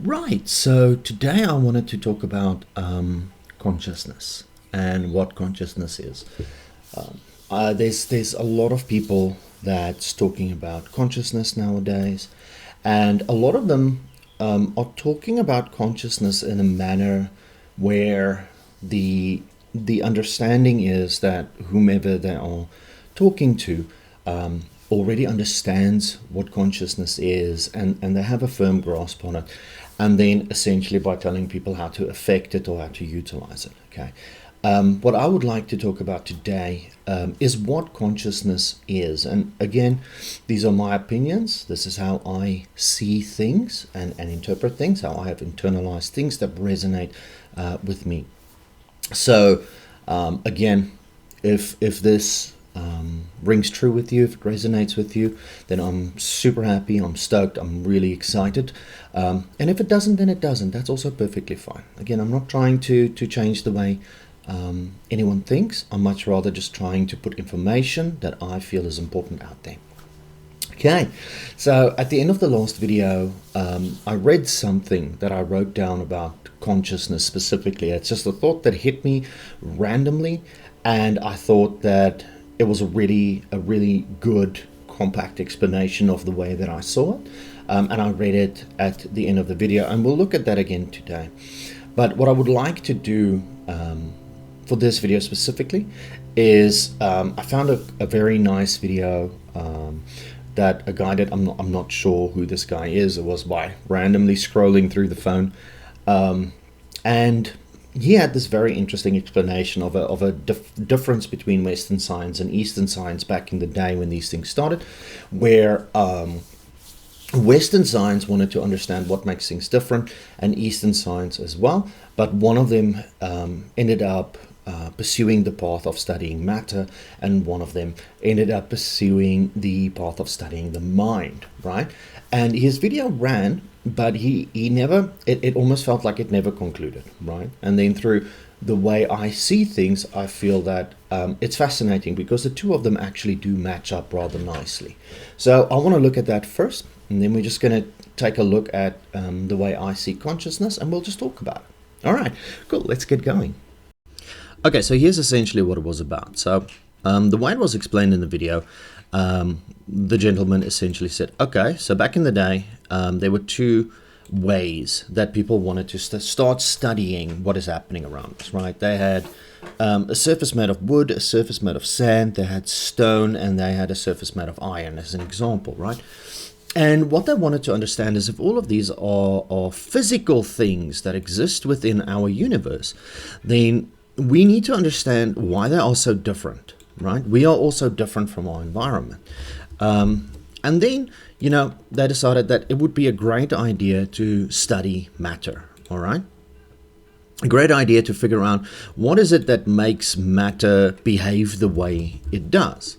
Right, so today I wanted to talk about consciousness and what consciousness is. There's a lot of people that's talking about consciousness nowadays, and a lot of them are talking about consciousness in a manner where the understanding is that whomever they are talking to already understands what consciousness is, and they have a firm grasp on it, and then essentially by telling people how to affect it or how to utilize it. Okay. What I would like to talk about today is what consciousness is. And again, these are my opinions. This is how I see things and interpret things, how I have internalized things that resonate with me. So, again, if this rings true with you, if it resonates with you, then I'm super happy, I'm stoked, I'm really excited. And if it doesn't, then it doesn't. That's also perfectly fine. Again, I'm not trying to change the way anyone thinks. I'm much rather just trying to put information that I feel is important out there. Okay, so at the end of the last video, I read something that I wrote down about consciousness specifically. It's just a thought that hit me randomly, and I thought that it was a really good, compact explanation of the way that I saw it. And I read it at the end of the video, and we'll look at that again today. But what I would like to do for this video specifically is I found a very nice video that a guy that I'm not sure who this guy is. It was by randomly scrolling through the phone, and he had this very interesting explanation of a difference between Western science and Eastern science back in the day when these things started, where Western science wanted to understand what makes things different, and Eastern science as well. But one of them ended up pursuing the path of studying matter, and one of them ended up pursuing the path of studying the mind, right? And his video ran, but he never, it almost felt like it never concluded, right? And then through the way I see things, I feel that it's fascinating because the two of them actually do match up rather nicely. So I want to look at that first, and then we're just going to take a look at the way I see consciousness, and we'll just talk about it. All right, cool, let's get going. Okay, so here's essentially what it was about. So the way it was explained in the video, the gentleman essentially said, okay, so back in the day, there were two ways that people wanted to start studying what is happening around us, right? They had a surface made of wood, a surface made of sand, they had stone, and they had a surface made of iron as an example, right? And what they wanted to understand is if all of these are physical things that exist within our universe, then we need to understand why they are so different, right? We are also different from our environment. And then, they decided that it would be a great idea to study matter, all right? A great idea to figure out what is it that makes matter behave the way it does.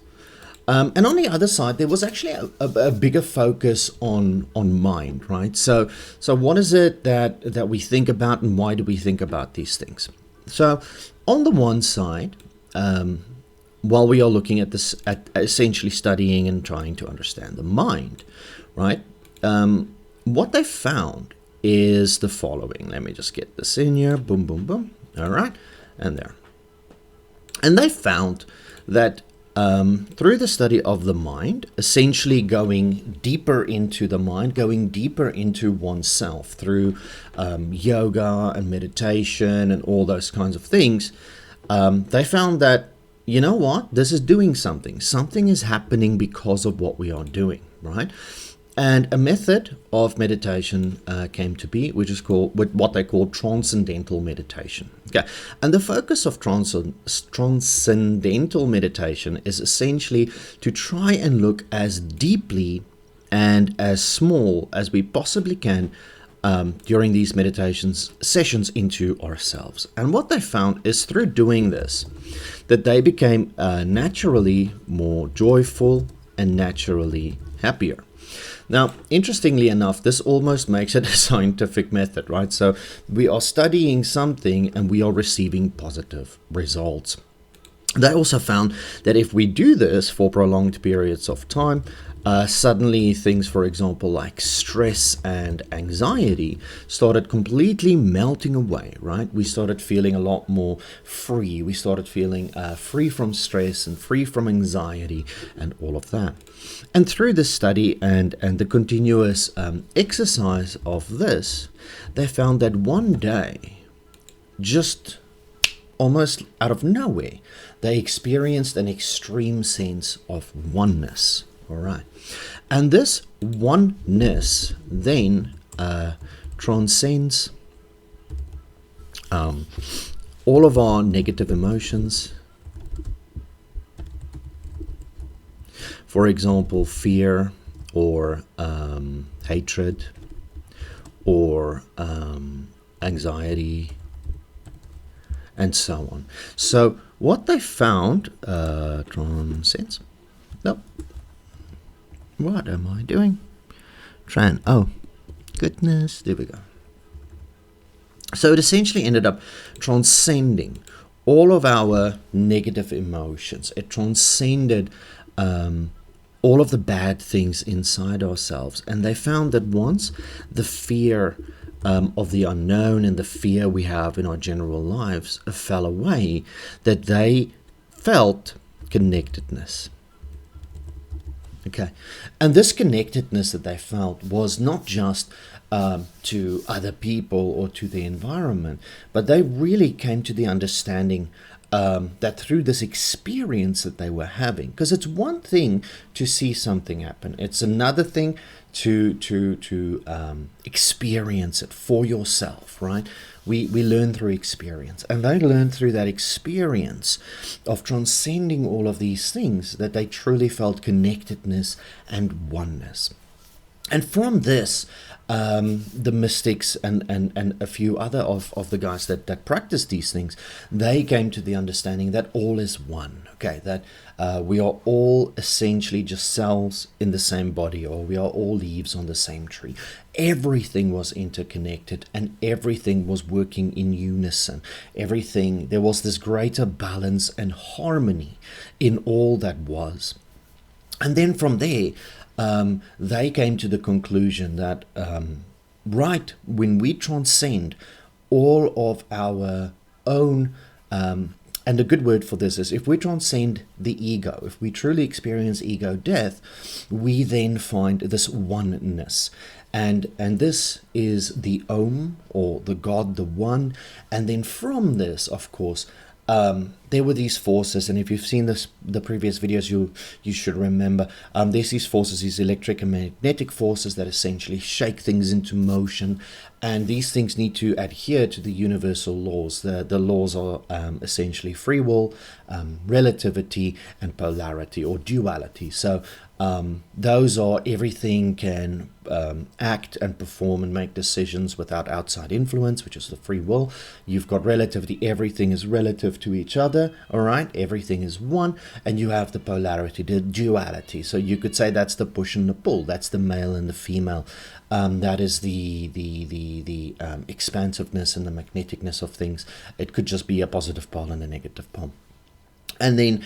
And on the other side, there was actually a bigger focus on mind, right? So what is it that we think about, and why do we think about these things? So on the one side, while we are looking at this, at essentially studying and trying to understand the mind, right? What they found is the following. Let me just get this in here. Boom, boom, boom. All right. And there. And they found that through the study of the mind, essentially going deeper into the mind, going deeper into oneself through yoga and meditation and all those kinds of things, they found that, you know what, this is doing something. Something is happening because of what we are doing, right? And a method of meditation came to be, which is called what they call transcendental meditation. Okay, and the focus of transcendental meditation is essentially to try and look as deeply and as small as we possibly can during these meditations sessions into ourselves. And what they found is through doing this, that they became naturally more joyful and naturally happier. Now, interestingly enough, this almost makes it a scientific method, right? So we are studying something and we are receiving positive results. They also found that if we do this for prolonged periods of time, suddenly things, for example, like stress and anxiety started completely melting away, right? We started feeling a lot more free. We started feeling free from stress and free from anxiety and all of that. And through this study and the continuous exercise of this, they found that one day, just almost out of nowhere, they experienced an extreme sense of oneness. All right. And this oneness then transcends all of our negative emotions. For example, fear or hatred or anxiety, and so on. So what they found transcends. Nope. What am I doing? Oh, goodness. There we go. So it essentially ended up transcending all of our negative emotions. It transcended all of the bad things inside ourselves. And they found that once the fear of the unknown and the fear we have in our general lives fell away, that they felt connectedness. Okay, and this connectedness that they felt was not just to other people or to the environment, but they really came to the understanding that through this experience that they were having, because it's one thing to see something happen, it's another thing to experience it for yourself, right? We learn through experience, and they learned through that experience of transcending all of these things that they truly felt connectedness and oneness. And from this, the mystics and a few other of the guys that practice these things, they came to the understanding that all is one. Okay, that we are all essentially just cells in the same body, or we are all leaves on the same tree. Everything was interconnected and everything was working in unison. Everything, there was this greater balance and harmony in all that was. And then from there, they came to the conclusion that right when we transcend all of our own, and a good word for this is if we transcend the ego, if we truly experience ego death, we then find this oneness. And this is the Om, or the God, the One. And then from this, of course, there were these forces, and if you've seen the previous videos, you should remember there's these forces, these electric and magnetic forces that essentially shake things into motion, and these things need to adhere to the universal laws. The laws are essentially free will, relativity, and polarity or duality. So those are everything can act and perform and make decisions without outside influence, which is the free will. You've got relativity, everything is relative to each other, all right? Everything is one. And you have the polarity, the duality. So you could say that's the push and the pull. That's the male and the female. That is the expansiveness and the magneticness of things. It could just be a positive pole and a negative pole. And then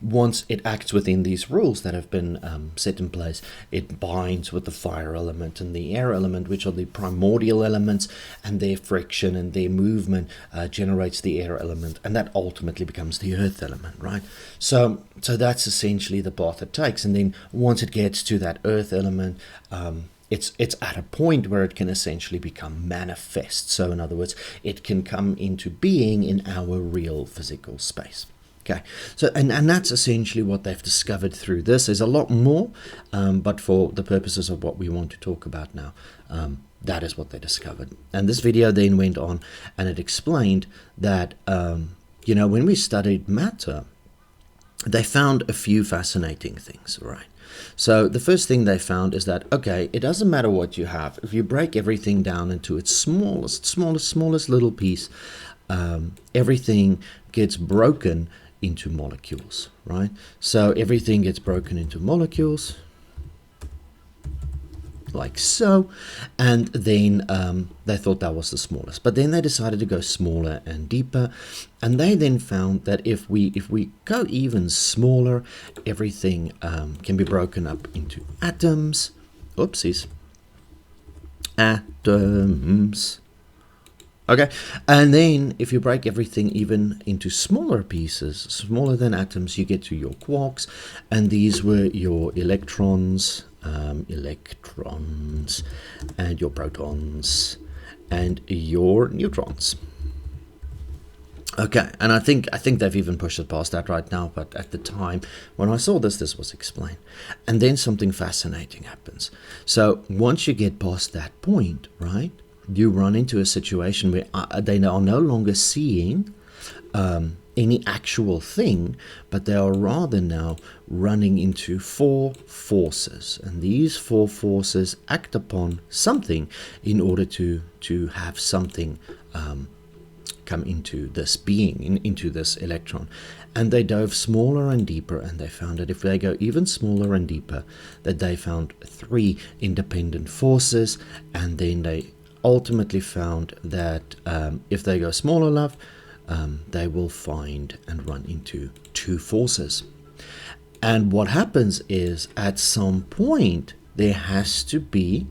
once it acts within these rules that have been set in place, it binds with the fire element and the air element, which are the primordial elements, and their friction and their movement generates the air element, and that ultimately becomes the earth element, right? So that's essentially the path it takes. And then once it gets to that earth element, it's at a point where it can essentially become manifest. So in other words, it can come into being in our real physical space. Okay, so and that's essentially what they've discovered through this. There's a lot more, but for the purposes of what we want to talk about now, that is what they discovered. And this video then went on and it explained that, when we studied matter, they found a few fascinating things, right? So the first thing they found is that, okay, it doesn't matter what you have. If you break everything down into its smallest little piece, everything gets broken into molecules, right? So everything gets broken into molecules like so, and then they thought that was the smallest. But then they decided to go smaller and deeper, and they then found that if we go even smaller, everything can be broken up into atoms. Oopsies. Atoms. Okay, and then if you break everything even into smaller pieces, smaller than atoms, you get to your quarks, and these were your electrons, and your protons, and your neutrons. Okay, and I think they've even pushed it past that right now, but at the time when I saw this was explained. And then something fascinating happens. So once you get past that point, right, you run into a situation where they are no longer seeing any actual thing, but they are rather now running into 4 forces. And these 4 forces act upon something in order to have something come into this being, into this electron. And they dove smaller and deeper, and they found that if they go even smaller and deeper, that they found 3 independent forces, and then they ultimately found that if they go small enough, they will find and run into 2 forces. And what happens is, at some point, there has to be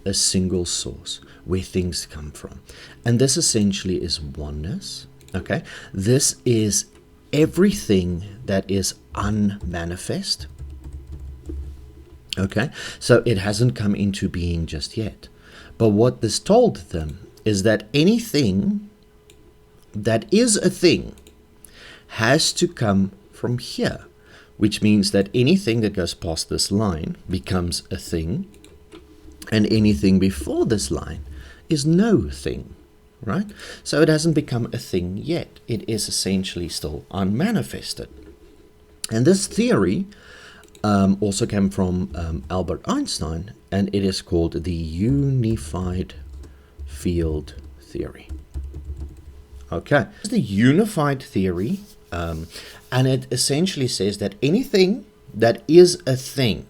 a single source where things come from. And this essentially is oneness. Okay? This is everything that is unmanifest. Okay? So it hasn't come into being just yet. But what this told them is that anything that is a thing has to come from here, which means that anything that goes past this line becomes a thing, and anything before this line is no thing, right? So it hasn't become a thing yet. It is essentially still unmanifested. And this theory also came from Albert Einstein, and it is called the unified field theory. Okay, it's the unified theory, and it essentially says that anything that is a thing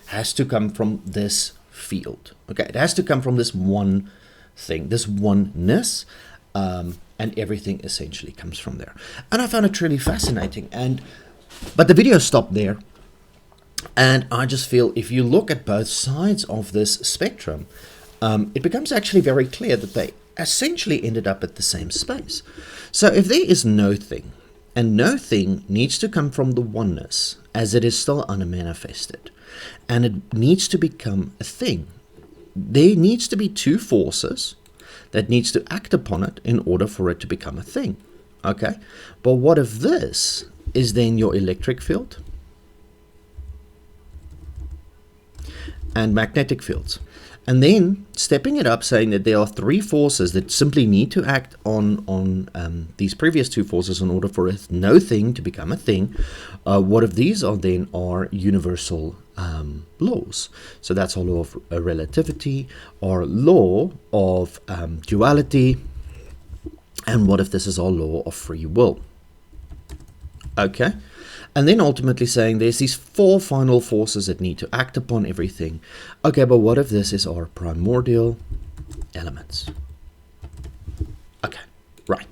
has to come from this field. Okay, it has to come from this one thing, this oneness, and everything essentially comes from there. And I found it really fascinating. But the video stopped there. And I just feel if you look at both sides of this spectrum, it becomes actually very clear that they essentially ended up at the same space. So if there is no thing, and no thing needs to come from the oneness, as it is still unmanifested, and it needs to become a thing, there needs to be 2 forces that needs to act upon it in order for it to become a thing. Okay? But what if this is then your electric field and magnetic fields? And then stepping it up, saying that there are 3 forces that simply need to act on these previous 2 forces in order for no thing to become a thing. What if these are then universal laws? So that's our law of relativity, our law of duality, and what if this is our law of free will? Okay. And then ultimately saying there's these 4 final forces that need to act upon everything. Okay, but what if this is our primordial elements? Okay, right.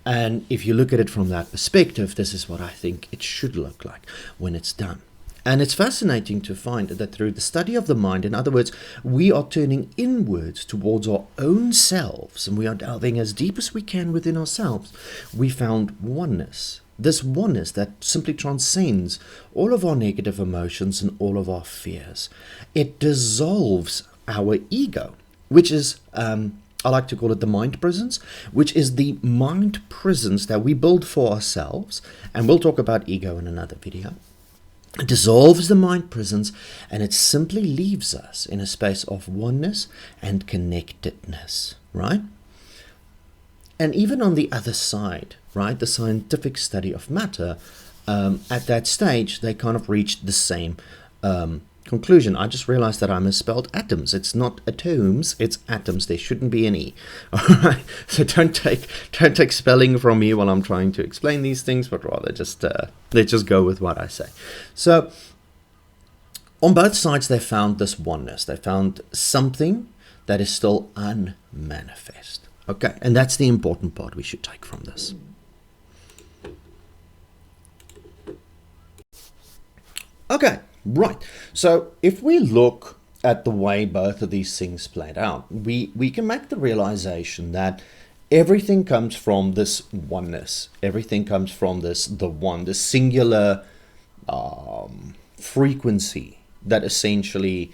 And if you look at it from that perspective, this is what I think it should look like when it's done. And it's fascinating to find that through the study of the mind, in other words, we are turning inwards towards our own selves, and we are delving as deep as we can within ourselves. We found oneness. This oneness that simply transcends all of our negative emotions and all of our fears. It dissolves our ego, which is, I like to call it the mind prisons, which is the mind prisons that we build for ourselves. And we'll talk about ego in another video. It dissolves the mind prisons, and it simply leaves us in a space of oneness and connectedness, right? And even on the other side, right, the scientific study of matter, at that stage, they kind of reached the same conclusion. I just realized that I misspelled atoms. It's not atoms, it's atoms. There shouldn't be an E. All right. So don't take spelling from me while I'm trying to explain these things, but rather just let's just go with what I say. So On both sides, they found this oneness. They found something that is still unmanifest. Okay, and that's the important part we should take from this. Okay, right. So if we look at the way both of these things played out, we can make the realization that everything comes from this oneness. Everything comes from the singular frequency that essentially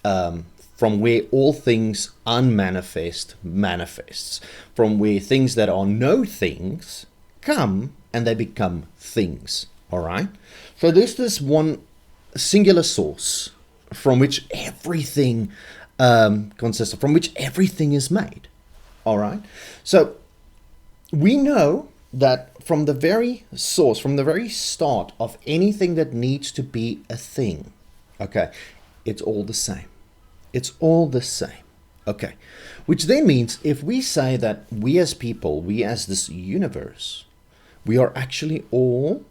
from where all things unmanifest manifests, from where things that are no things come and they become things. All right. So there's this one singular source from which everything consists of, from which everything is made. All right. So we know that from the very source, from the very start of anything that needs to be a thing, okay, it's all the same. It's all the same. Okay. Which then means if we say that we as people, we as this universe, we are actually all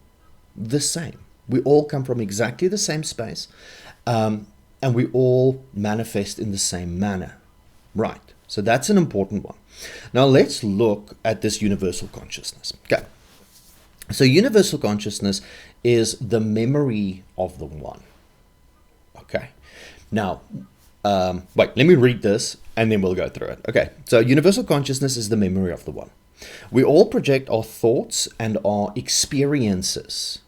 the same. We all come from exactly the same space, and we all manifest in the same manner. Right. So that's an important one. Now let's look at this universal consciousness. Okay. So universal consciousness is the memory of the one. Okay. Now, wait, let me read this and then we'll go through it. Okay. So universal consciousness is the memory of the one. We all project our thoughts and our experiences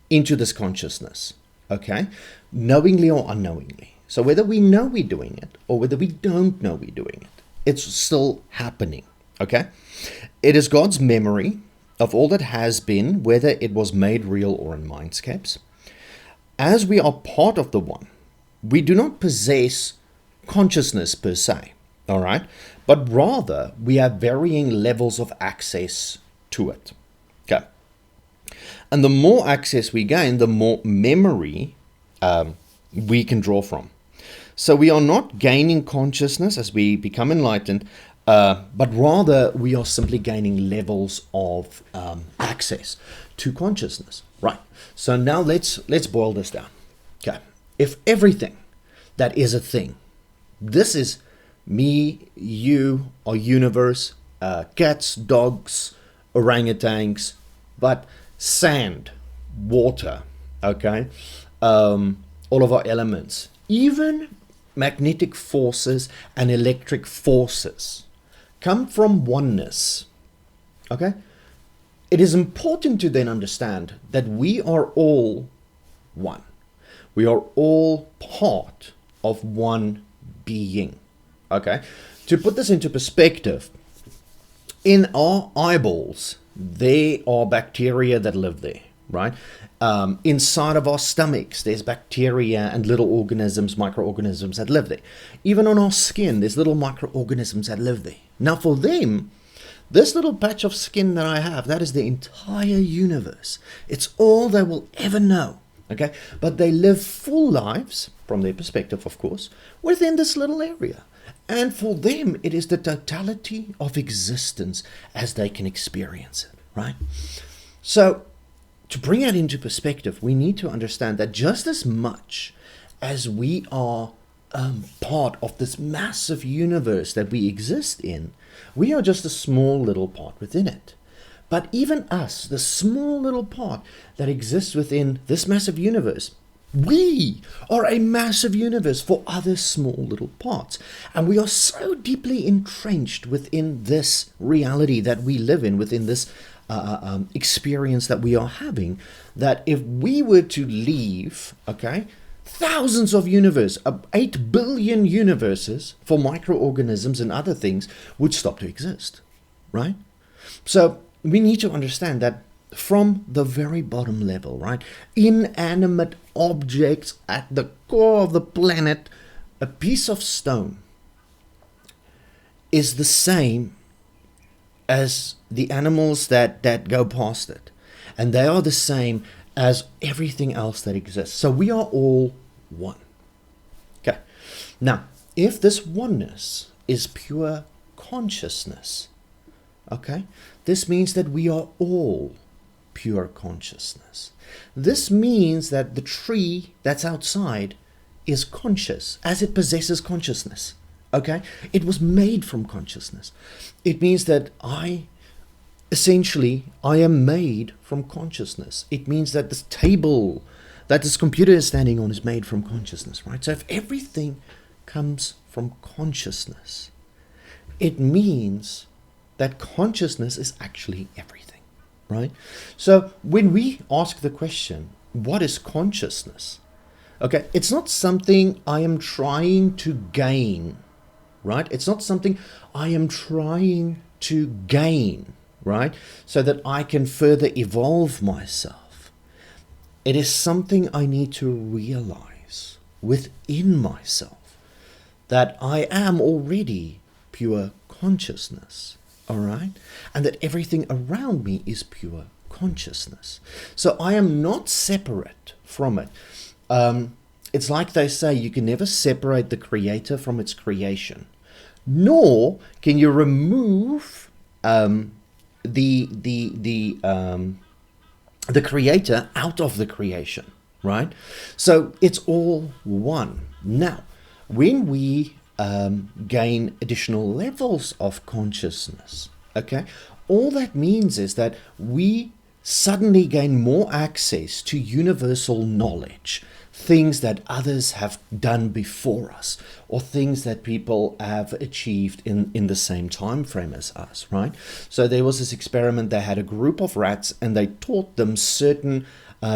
into this consciousness. Okay. Knowingly or unknowingly. So whether we know we're doing it or whether we don't know we're doing it, it's still happening. Okay. It is God's memory of all that has been, whether it was made real or in mindscapes. As we are part of the one, we do not possess consciousness per se, all right? But rather, we have varying levels of access to it, okay? And the more access we gain, the more memory we can draw from. So we are not gaining consciousness as we become enlightened, but rather we are simply gaining levels of access to consciousness, right? So now let's boil this down. Okay, if everything that is a thing, this is me, you, our universe, cats, dogs, orangutans, but sand, water, okay, all of our elements, even magnetic forces and electric forces come from oneness. Okay? It is important to then understand that we are all one. We are all part of one being. Okay? To put this into perspective, in our eyeballs, there are bacteria that live there, right? Inside of our stomachs, there's bacteria and little organisms, microorganisms that live there. Even on our skin, there's little microorganisms that live there. Now for them, this little patch of skin that I have, that is the entire universe. It's all they will ever know, okay? But they live full lives, from their perspective, of course, within this little area. And for them, it is the totality of existence as they can experience it, right? So, to bring it into perspective, we need to understand that just as much as we are part of this massive universe that we exist in, we are just a small little part within it. But even us, the small little part that exists within this massive universe, we are a massive universe for other small little parts. And we are so deeply entrenched within this reality that we live in, within this experience that we are having, that if we were to leave, okay, thousands of universes, 8 billion universes for microorganisms and other things would stop to exist, right? So we need to understand that from the very bottom level, right? Inanimate objects at the core of the planet, a piece of stone is the same as the animals that go past it. And they are the same as everything else that exists. So we are all one. Okay. Now, if this oneness is pure consciousness, okay, this means that we are all pure consciousness. This means that the tree that's outside is conscious, as it possesses consciousness. Okay? It was made from consciousness. It means that essentially, I am made from consciousness. It means that this table that this computer is standing on is made from consciousness, right? So if everything comes from consciousness, it means that consciousness is actually everything, right? So when we ask the question, what is consciousness? Okay, it's not something I am trying to gain, right? It's not something I am trying to gain, right? So that I can further evolve myself. It is something I need to realize within myself, that I am already pure consciousness, all right? And that everything around me is pure consciousness. So I am not separate from it. It's like they say, you can never separate the creator from its creation, nor can you remove the creator out of the creation, right? So it's all one. Now, when we gain additional levels of consciousness, okay, all that means is that we suddenly gain more access to universal knowledge, things that others have done before us, or things that people have achieved in the same time frame as us, right? So there was this experiment. They had a group of rats and they taught them certain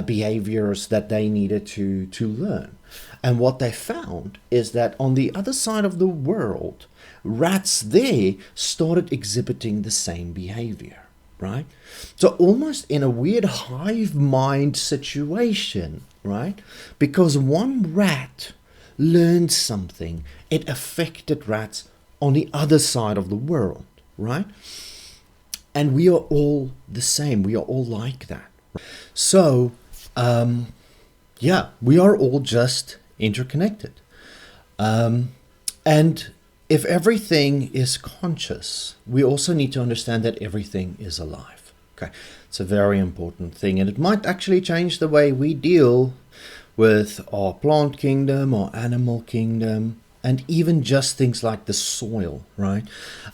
behaviors that they needed to learn. And what they found is that on the other side of the world, rats there started exhibiting the same behavior, right? So almost in a weird hive mind situation, right? Because one rat learned something, it affected rats on the other side of the world, right? And we are all the same. We are all like that. So, we are all just interconnected. And if everything is conscious, we also need to understand that everything is alive. Okay, it's a very important thing, and it might actually change the way we deal with our plant kingdom, our animal kingdom, and even just things like the soil, right?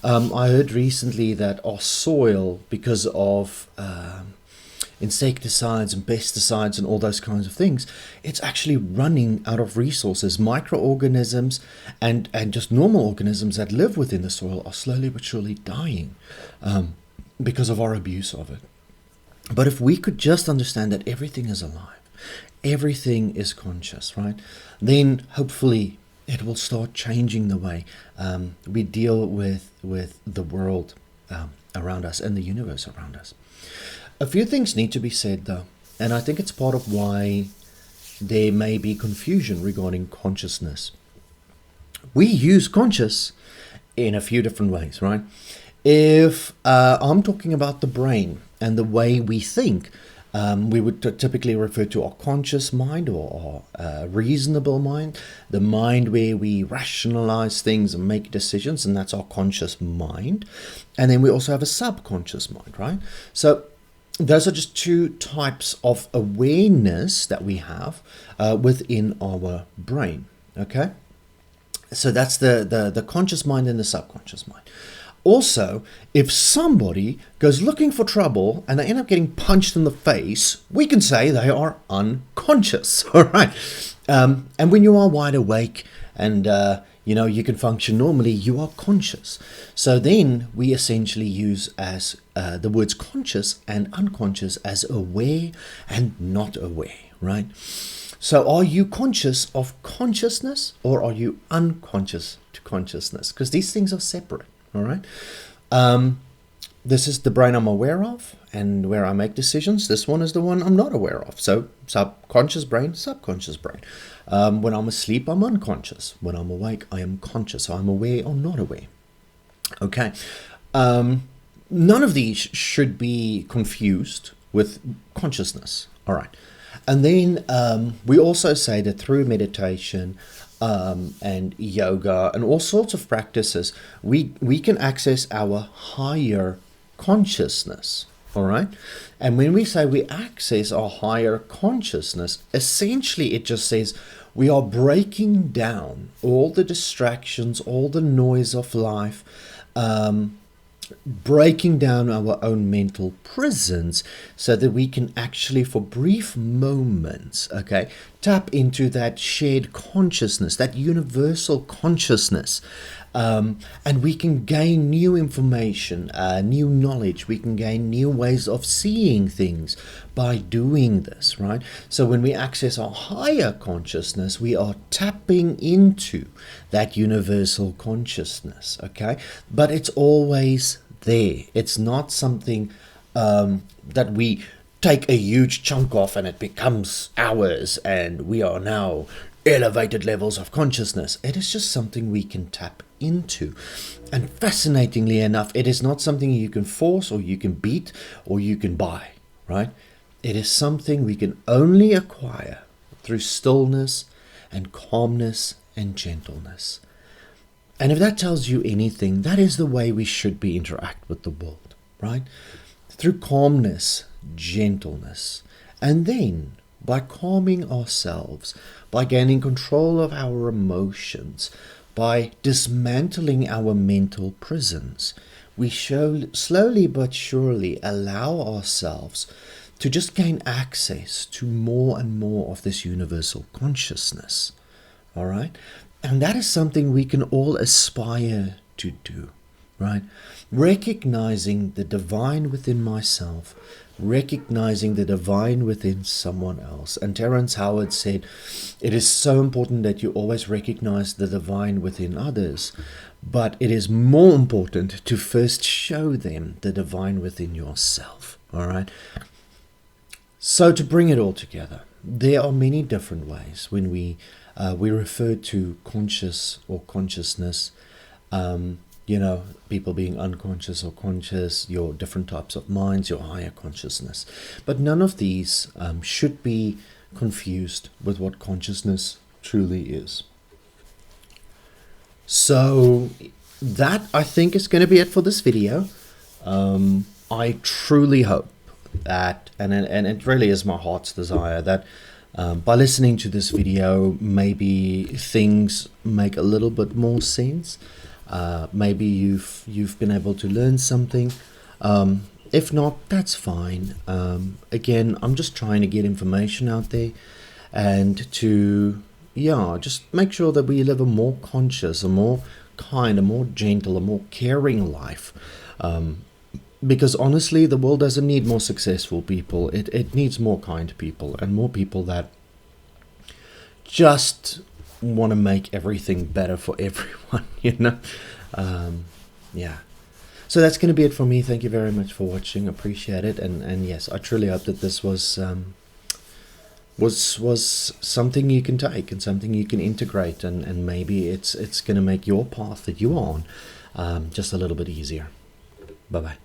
I heard recently that our soil, because of insecticides and pesticides and all those kinds of things, it's actually running out of resources. Microorganisms and just normal organisms that live within the soil are slowly but surely dying because of our abuse of it. But if we could just understand that everything is alive, everything is conscious, right, then hopefully it will start changing the way we deal with the world around us and the universe around us. A few things need to be said, though, and I think it's part of why there may be confusion regarding consciousness. We use conscious in a few different ways, right? If I'm talking about the brain and the way we think, we would typically refer to our conscious mind or our reasonable mind, the mind where we rationalize things and make decisions, and that's our conscious mind. And then we also have a subconscious mind, right? So those are just two types of awareness that we have within our brain, okay? So that's the conscious mind and the subconscious mind. Also, if somebody goes looking for trouble and they end up getting punched in the face, we can say they are unconscious, all right? And when you are wide awake and you can function normally, you are conscious. So then we essentially use as the words conscious and unconscious as aware and not aware, right? So are you conscious of consciousness or are you unconscious to consciousness? Because these things are separate, all right? This is the brain I'm aware of and where I make decisions. This one is the one I'm not aware of. So subconscious brain, subconscious brain. When I'm asleep, I'm unconscious. When I'm awake, I am conscious. So I'm aware or not aware. Okay. None of these should be confused with consciousness. All right. And then we also say that through meditation and yoga and all sorts of practices, we can access our higher consciousness. All right. And when we say we access our higher consciousness, essentially it just says we are breaking down all the distractions, all the noise of life, breaking down our own mental prisons so that we can actually, for brief moments, okay, tap into that shared consciousness, that universal consciousness. And we can gain new information, new knowledge. We can gain new ways of seeing things by doing this, right? So when we access our higher consciousness, we are tapping into that universal consciousness, okay? But it's always there. It's not something that we take a huge chunk off and it becomes ours and we are now elevated levels of consciousness. It is just something we can tap into. And fascinatingly enough, it is not something you can force or you can beat or you can buy, right? It is something we can only acquire through stillness and calmness and gentleness. And if that tells you anything, that is the way we should be interact with the world, right? Through calmness, gentleness, and then by calming ourselves, by gaining control of our emotions, by dismantling our mental prisons, we slowly but surely allow ourselves to just gain access to more and more of this universal consciousness. All right? And that is something we can all aspire to do, right? Recognizing the divine within myself, recognizing the divine within someone else. And Terence Howard said, it is so important that you always recognize the divine within others, but it is more important to first show them the divine within yourself, all right? So to bring it all together, there are many different ways when we refer to conscious or consciousness, people being unconscious or conscious, your different types of minds, your higher consciousness. But none of these should be confused with what consciousness truly is. So that, I think, is going to be it for this video. I truly hope that, and it really is my heart's desire, that by listening to this video, maybe things make a little bit more sense. Maybe you've been able to learn something. If not, that's fine. Again, I'm just trying to get information out there and to, just make sure that we live a more conscious, a more kind, a more gentle, a more caring life. Because honestly, the world doesn't need more successful people. It needs more kind people and more people that just want to make everything better for everyone, So that's going to be it for me. Thank you very much for watching. Appreciate it. And yes, I truly hope that this was something you can take and something you can integrate, and maybe it's going to make your path that you're on just a little bit easier. Bye-bye.